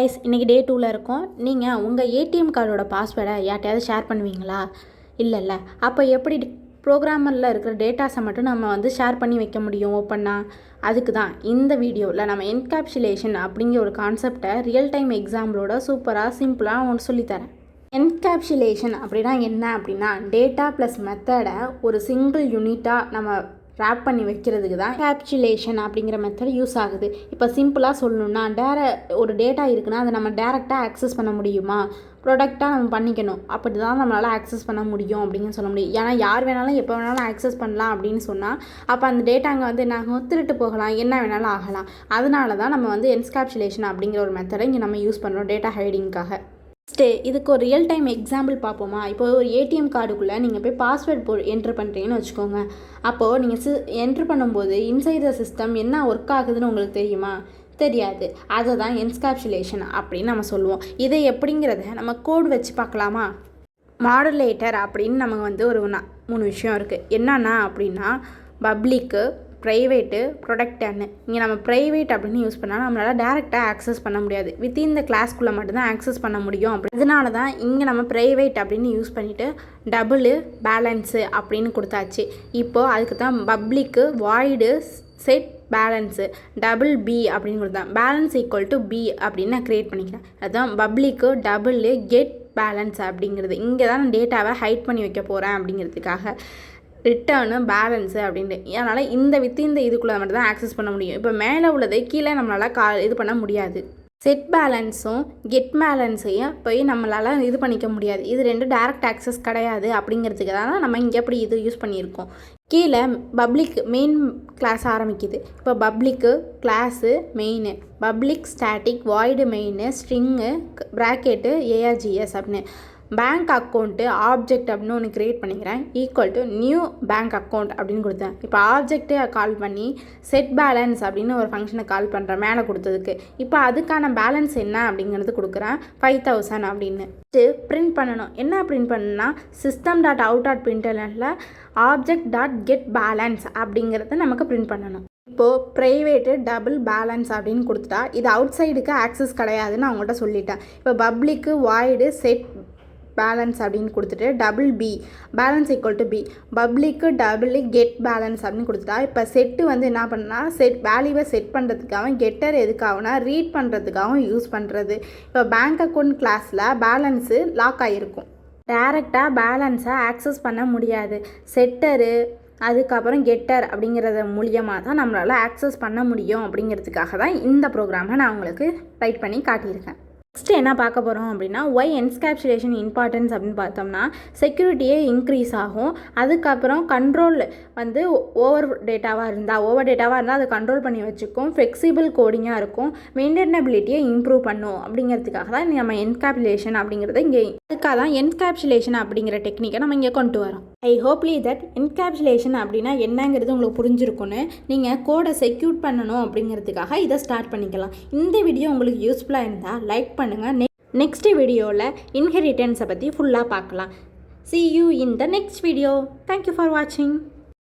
Guys இன்றைக்கி டே 2ல் இருக்கோம். நீங்கள் உங்கள் ஏடிஎம் கார்டோட பாஸ்வேர்டை யார்ட்டையாவது ஷேர் பண்ணுவீங்களா? இல்லைல்ல. அப்போ எப்படி ப்ரோக்ராமரில் இருக்கிற டேட்டாஸை மட்டும் நம்ம ஷேர் பண்ணி வைக்க முடியும் ஓப்பனாக? அதுக்கு தான் இந்த வீடியோவில் நம்ம என்கேப்சுலேஷன் அப்படிங்கிற ஒரு கான்செப்டை ரியல் டைம் எக்ஸாம்பிளோட சூப்பராக சிம்பிளாக ஒன்று சொல்லித்தரேன். என்கேப்சுலேஷன் அப்படின்னா என்ன அப்படின்னா, டேட்டா ப்ளஸ் மெத்தடை ஒரு சிங்கிள் யூனிட்டாக நம்ம ரேப் பண்ணி வைக்கிறதுக்கு தான் என்கேப்சுலேஷன் அப்படிங்கிற மெத்தட் யூஸ் ஆகுது. இப்போ சிம்பிளாக சொல்லணுன்னா, ஒரு டேட்டா இருக்குன்னா அதை நம்ம டேரெக்டாக ஆக்சஸ் பண்ண முடியுமா? ப்ரொடக்டாக நம்ம பண்ணிக்கணும், அப்படி தான் நம்மளால் ஆக்சஸ் பண்ண முடியும் அப்படின்னு சொல்ல முடியும். ஏன்னா யார் வேணாலும் எப்போ வேணாலும் ஆக்சஸ் பண்ணலாம் அப்படின்னு சொன்னால் அப்போ அந்த டேட்டா அங்கே என்ன திருட்டு போகலாம், என்ன வேணாலும் ஆகலாம். அதனால தான் நம்ம என்கேப்சுலேஷன் அப்படிங்கிற ஒரு மெத்தடை இங்கே நம்ம யூஸ் பண்ணுறோம் டேட்டா ஹைடிங்காக. இதுக்கு ஒரு ரியல் டைம் எக்ஸாம்பிள் பார்ப்போமா? இப்போ ஒரு ஏடிஎம் கார்டுக்குள்ளே நீங்கள் போய் பாஸ்வேர்ட் என்ட்ரு பண்ணுறீங்கன்னு வச்சுக்கோங்க. அப்போது நீங்கள் என்ட்ரு பண்ணும்போது இன்சைட் த சிஸ்டம் என்ன ஒர்க் ஆகுதுன்னு உங்களுக்கு தெரியுமா? தெரியாது. அதை தான் என்கேப்சுலேஷன் அப்படின்னு நம்ம சொல்லுவோம். இதை எப்படிங்கிறத நம்ம கோடு வச்சு பார்க்கலாமா? மாடுலேட்டர் அப்படின்னு நமக்கு ஒரு 3 விஷயம் இருக்குது. என்னன்னா அப்படின்னா, பப்ளிக்கு, ப்ரைவேட்டு, ப்ரொடக்டானு. இங்கே நம்ம ப்ரைவேட் அப்படின்னு யூஸ் பண்ணால் நம்மளால் டேரெக்டாக ஆக்சஸ் பண்ண முடியாது. வித்தின் த கிளாஸ்க்குள்ளே மட்டும்தான் ஆக்சஸ் பண்ண முடியும். அதனால தான் இங்கே நம்ம ப்ரைவேட் அப்படின்னு யூஸ் பண்ணிவிட்டு டபுளு பேலன்ஸு அப்படின்னு கொடுத்தாச்சு. இப்போது அதுக்கு தான் public void set balance double B அப்படின்னு கொடுத்தேன். பேலன்ஸ் ஈக்குவல் டு பி அப்படின்னு நான் க்ரியேட் பண்ணிக்கிறேன். அதுதான் பப்ளிக்கு டபுளு கெட் பேலன்ஸ் அப்படிங்கிறது. இங்கே தான் நான் டேட்டாவை ஹைட் பண்ணி வைக்க போகிறேன் அப்படிங்கிறதுக்காக. ரிட்டர்னு பேலன்ஸு அப்படின்ட்டு. அதனால் இந்த இதுக்குள்ளே மட்டும் தான் ஆக்சஸ் பண்ண முடியும். இப்போ மேலே உள்ளதை கீழே நம்மளால் இது பண்ண முடியாது. செட் பேலன்ஸும் கெட் பேலன்ஸையும் போய் நம்மளால் இது பண்ணிக்க முடியாது. இது 2 டேரக்ட் ஆக்சஸ் கிடையாது. அப்படிங்கிறதுக்கு தான் நம்ம இங்கே எப்படி இது யூஸ் பண்ணியிருக்கோம். கீழே பப்ளிக் மெயின் கிளாஸ் ஆரம்பிக்குது. இப்போ public class main, public static void main, string bracket args அப்படின்னு. பேங்க் அக்கௌண்ட்டு ஆப்ஜெக்ட் அப்படின்னு ஒன்று க்ரியேட் பண்ணிக்கிறேன். Equal to new bank account அப்படின்னு கொடுத்தேன். இப்போ ஆப்ஜெக்டை கால் பண்ணி செட் பேலன்ஸ் அப்படின்னு ஒரு ஃபங்க்ஷனை கால் பண்ணுறேன் மேலே கொடுத்ததுக்கு. இப்போ அதுக்கான பேலன்ஸ் என்ன அப்படிங்கிறது கொடுக்குறேன், 5000 அப்படின்னு. பிரிண்ட் பண்ணணும். என்ன பிரிண்ட் பண்ணுன்னா, system.out.printlnல object.get balance அப்படிங்கிறத நமக்கு பிரிண்ட் பண்ணணும். இப்போது ப்ரைவேட்டு டபுள் பேலன்ஸ் அப்படின்னு கொடுத்துட்டா இது அவுட் சைடுக்கு ஆக்சஸ் கிடையாதுன்னு அவங்கள்ட்ட சொல்லிட்டேன். இப்போ பப்ளிக்கு வாய்டு செட் பேலன்ஸ் அப்படின்னு கொடுத்துட்டு double B balance equal to B, public double get balance அப்படின்னு கொடுத்துட்டா இப்போ செட்டு என்ன பண்ணால் வேல்யூவை செட் பண்ணுறதுக்காகவும், கெட்டர் எதுக்காகனா ரீட் பண்ணுறதுக்காகவும் யூஸ் பண்ணுறது. இப்போ பேங்க் அக்கௌண்ட் கிளாஸில் பேலன்ஸு லாக் ஆகிருக்கும். டேரெக்டாக பேலன்ஸை ஆக்சஸ் பண்ண முடியாது. செட்டரு அதுக்கப்புறம் கெட்டர் அப்படிங்கிறத மூலியமாக தான் நம்மளால் ஆக்சஸ் பண்ண முடியும். அப்படிங்கிறதுக்காக தான் இந்த ப்ரோக்ராமை நான் உங்களுக்கு ரைட் பண்ணி காட்டியிருக்கேன். நெக்ஸ்ட்டு என்ன பார்க்க போகிறோம் அப்படின்னா, ஒய் என்கேப்சுலேஷன் இம்பார்ட்டன்ஸ் அப்படின்னு பார்த்தோம்னா, செக்யூரிட்டியே இன்க்ரீஸ் ஆகும். அதுக்கப்புறம் கண்ட்ரோல் ஓவர் டேட்டாவாக இருந்தால் அதை கண்ட்ரோல் பண்ணி வச்சுக்கும். ஃப்ளெக்சிபிள் கோடிங்காக இருக்கும். மெயின்டெனபிலிட்டியை இம்ப்ரூவ் பண்ணும். அப்படிங்கிறதுக்காக தான் நம்ம என்கேப்சுலேஷன் அப்படிங்கிறத இங்கே அதுக்காக தான் என்கேப்சுலேஷன் அப்படிங்கிற டெக்னிக்கை நம்ம இங்கே கொண்டு வரோம். ஐ ஹோப்லி தட் என்கேப்சுலேஷன் அப்படின்னா என்னங்கிறது உங்களுக்கு புரிஞ்சிருக்குன்னு. நீங்கள் கோடை செக்யூர் பண்ணணும் அப்படிங்கிறதுக்காக இதை ஸ்டார்ட் பண்ணிக்கலாம். இந்த வீடியோ உங்களுக்கு யூஸ்ஃபுல்லாக இருந்தால் லைக் பண்ணுங்கள். நெக்ஸ்ட் வீடியோவில் இன்ஹெரிட்டன்ஸை பற்றி ஃபுல்லாக பார்க்கலாம். See you in the next video. Thank you for watching.